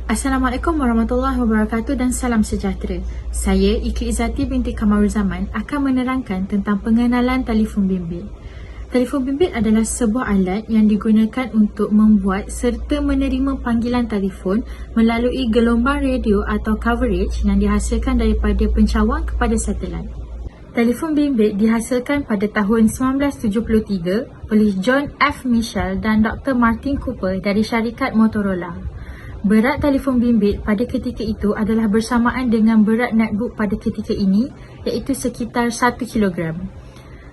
Assalamualaikum warahmatullahi wabarakatuh dan salam sejahtera. Saya Iki Izzati binti Kamarul Zaman akan menerangkan tentang pengenalan telefon bimbit. Telefon bimbit adalah sebuah alat yang digunakan untuk membuat serta menerima panggilan telefon melalui gelombang radio atau coverage yang dihasilkan daripada pencawang kepada satelit. Telefon bimbit dihasilkan pada tahun 1973 oleh John F. Mitchell dan Dr. Martin Cooper dari syarikat Motorola. Berat telefon bimbit pada ketika itu adalah bersamaan dengan berat netbook pada ketika ini, iaitu sekitar 1 kilogram.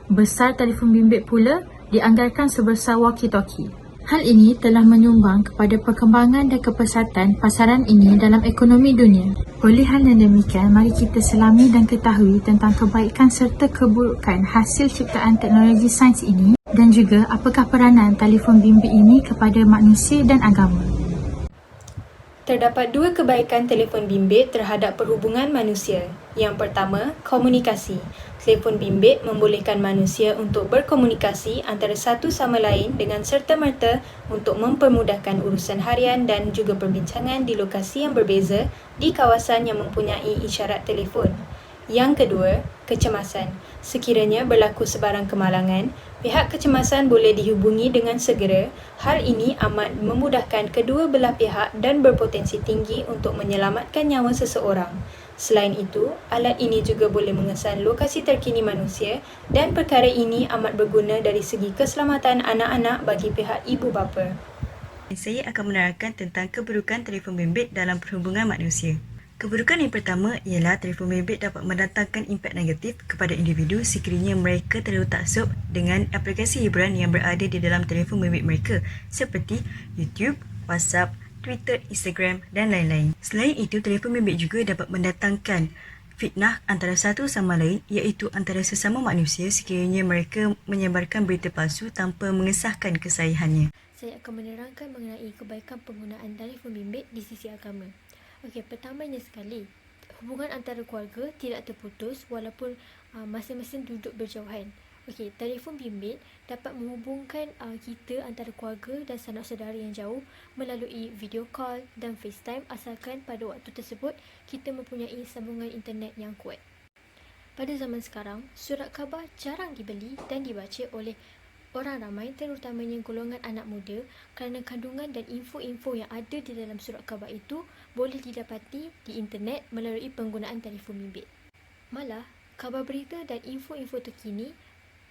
Besar telefon bimbit pula dianggarkan sebesar walkie-talkie. Hal ini telah menyumbang kepada perkembangan dan kepesatan pasaran ini dalam ekonomi dunia. Oleh hal yang demikian, mari kita selami dan ketahui tentang kebaikan serta keburukan hasil ciptaan teknologi sains ini dan juga apakah peranan telefon bimbit ini kepada manusia dan agama. Terdapat dua kebaikan telefon bimbit terhadap perhubungan manusia. Yang pertama, komunikasi. Telefon bimbit membolehkan manusia untuk berkomunikasi antara satu sama lain dengan serta-merta untuk mempermudahkan urusan harian dan juga perbincangan di lokasi yang berbeza di kawasan yang mempunyai isyarat telefon. Yang kedua, kecemasan. Sekiranya berlaku sebarang kemalangan, pihak kecemasan boleh dihubungi dengan segera. Hal ini amat memudahkan kedua belah pihak dan berpotensi tinggi untuk menyelamatkan nyawa seseorang. Selain itu, alat ini juga boleh mengesan lokasi terkini manusia dan perkara ini amat berguna dari segi keselamatan anak-anak bagi pihak ibu bapa. Saya akan menerangkan tentang keburukan telefon bimbit dalam perhubungan manusia. Keburukan yang pertama ialah telefon bimbit dapat mendatangkan impak negatif kepada individu sekiranya mereka terlalu taksub dengan aplikasi hiburan yang berada di dalam telefon bimbit mereka seperti YouTube, WhatsApp, Twitter, Instagram dan lain-lain. Selain itu, telefon bimbit juga dapat mendatangkan fitnah antara satu sama lain, iaitu antara sesama manusia sekiranya mereka menyebarkan berita palsu tanpa mengesahkan kesahihannya. Saya akan menerangkan mengenai kebaikan penggunaan telefon bimbit di sisi agama. Okey, pertamanya sekali, hubungan antara keluarga tidak terputus walaupun masing-masing duduk berjauhan. Okey, telefon bimbit dapat menghubungkan kita antara keluarga dan sanak saudara yang jauh melalui video call dan FaceTime asalkan pada waktu tersebut kita mempunyai sambungan internet yang kuat. Pada zaman sekarang, surat khabar jarang dibeli dan dibaca oleh orang ramai, terutamanya golongan anak muda, kerana kandungan dan info-info yang ada di dalam surat khabar itu boleh didapati di internet melalui penggunaan telefon bimbit. Malah, khabar berita dan info-info terkini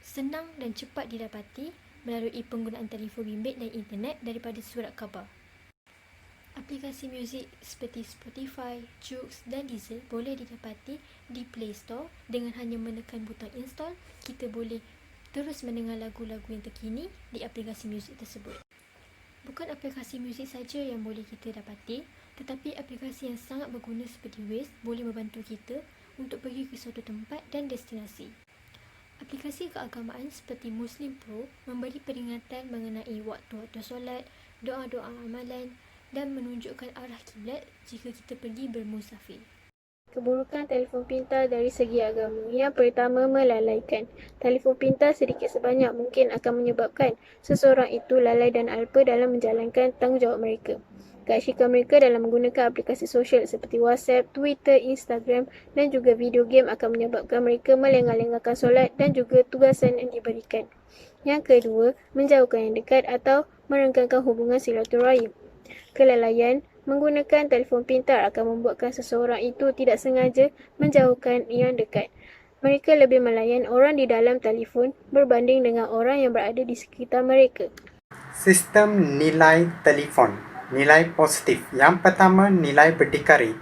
senang dan cepat didapati melalui penggunaan telefon bimbit dan internet daripada surat khabar. Aplikasi muzik seperti Spotify, Joox dan Deezer boleh didapati di Play Store. Dengan hanya menekan butang install, kita boleh terus mendengar lagu-lagu yang terkini di aplikasi muzik tersebut. Bukan aplikasi muzik saja yang boleh kita dapati, tetapi aplikasi yang sangat berguna seperti Waze boleh membantu kita untuk pergi ke suatu tempat dan destinasi. Aplikasi keagamaan seperti Muslim Pro memberi peringatan mengenai waktu-waktu solat, doa-doa amalan dan menunjukkan arah kiblat jika kita pergi bermusafir. Keburukan telefon pintar dari segi agama. Yang pertama, melalaikan. Telefon pintar sedikit sebanyak mungkin akan menyebabkan seseorang itu lalai dan alpa dalam menjalankan tanggungjawab mereka. Keasyikan mereka dalam menggunakan aplikasi sosial seperti WhatsApp, Twitter, Instagram dan juga video game akan menyebabkan mereka melengah-lengahkan solat dan juga tugasan yang diberikan. Yang kedua, menjauhkan yang dekat atau merenggangkan hubungan silaturahim. Kelalaian menggunakan telefon pintar akan membuatkan seseorang itu tidak sengaja menjauhkan yang dekat. Mereka lebih melayan orang di dalam telefon berbanding dengan orang yang berada di sekitar mereka. Sistem nilai telefon. Nilai positif. Yang pertama, nilai berdikari.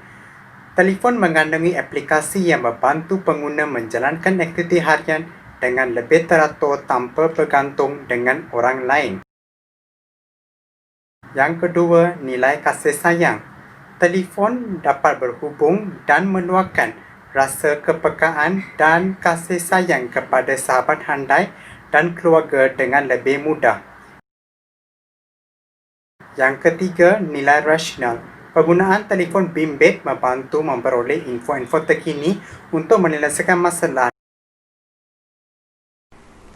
Telefon mengandungi aplikasi yang membantu pengguna menjalankan aktiviti harian dengan lebih teratur tanpa bergantung dengan orang lain. Yang kedua, nilai kasih sayang. Telefon dapat berhubung dan meluahkan rasa kepekaan dan kasih sayang kepada sahabat handai dan keluarga dengan lebih mudah. Yang ketiga, nilai rasional. Penggunaan telefon bimbit membantu memperoleh info-info terkini untuk menyelesaikan masalah.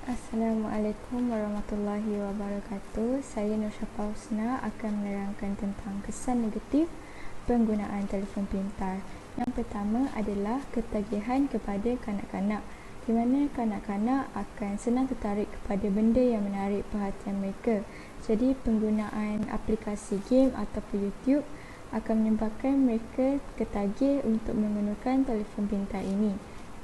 Assalamualaikum warahmatullahi wabarakatuh. Saya Nur Syafa Husna akan menerangkan tentang kesan negatif penggunaan telefon pintar. Yang pertama adalah ketagihan kepada kanak-kanak, di mana kanak-kanak akan senang tertarik kepada benda yang menarik perhatian mereka. Jadi penggunaan aplikasi game ataupun YouTube akan menyebabkan mereka ketagih untuk menggunakan telefon pintar ini.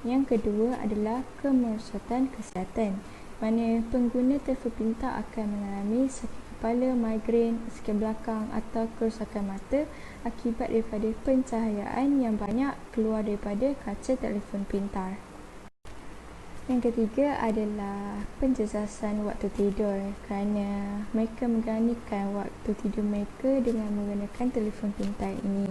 Yang kedua adalah kemerosotan kesihatan, mana pengguna telefon pintar akan mengalami sakit kepala, migrain, sakit belakang atau kerosakan mata akibat daripada pencahayaan yang banyak keluar daripada kaca telefon pintar. Yang ketiga adalah penjejasan waktu tidur, kerana mereka menggantikan waktu tidur mereka dengan menggunakan telefon pintar ini.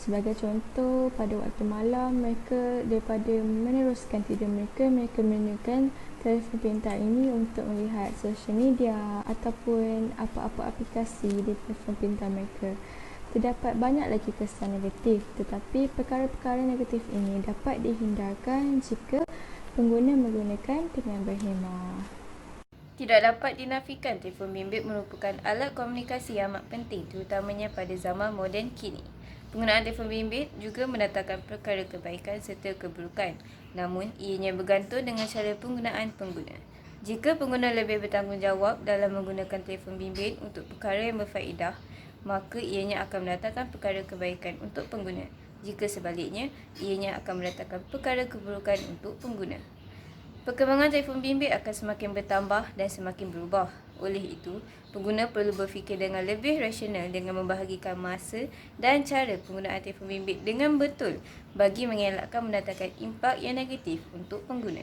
Sebagai contoh, pada waktu malam mereka daripada meneruskan tidur mereka menggunakan telefon pintar ini untuk melihat social media ataupun apa-apa aplikasi di telefon pintar mereka. Terdapat banyak lagi kesan negatif, tetapi perkara-perkara negatif ini dapat dihindarkan jika pengguna menggunakan dengan berhemah. Tidak dapat dinafikan telefon bimbit merupakan alat komunikasi yang amat penting terutamanya pada zaman moden kini. Penggunaan telefon bimbit juga mendatangkan perkara kebaikan serta keburukan. Namun, ianya bergantung dengan cara penggunaan pengguna. Jika pengguna lebih bertanggungjawab dalam menggunakan telefon bimbit untuk perkara yang berfaedah, maka ianya akan mendatangkan perkara kebaikan untuk pengguna. Jika sebaliknya, ianya akan mendatangkan perkara keburukan untuk pengguna. Perkembangan telefon bimbit akan semakin bertambah dan semakin berubah. Oleh itu, pengguna perlu berfikir dengan lebih rasional dengan membahagikan masa dan cara penggunaan telefon bimbit dengan betul bagi mengelakkan mendatangkan impak yang negatif untuk pengguna.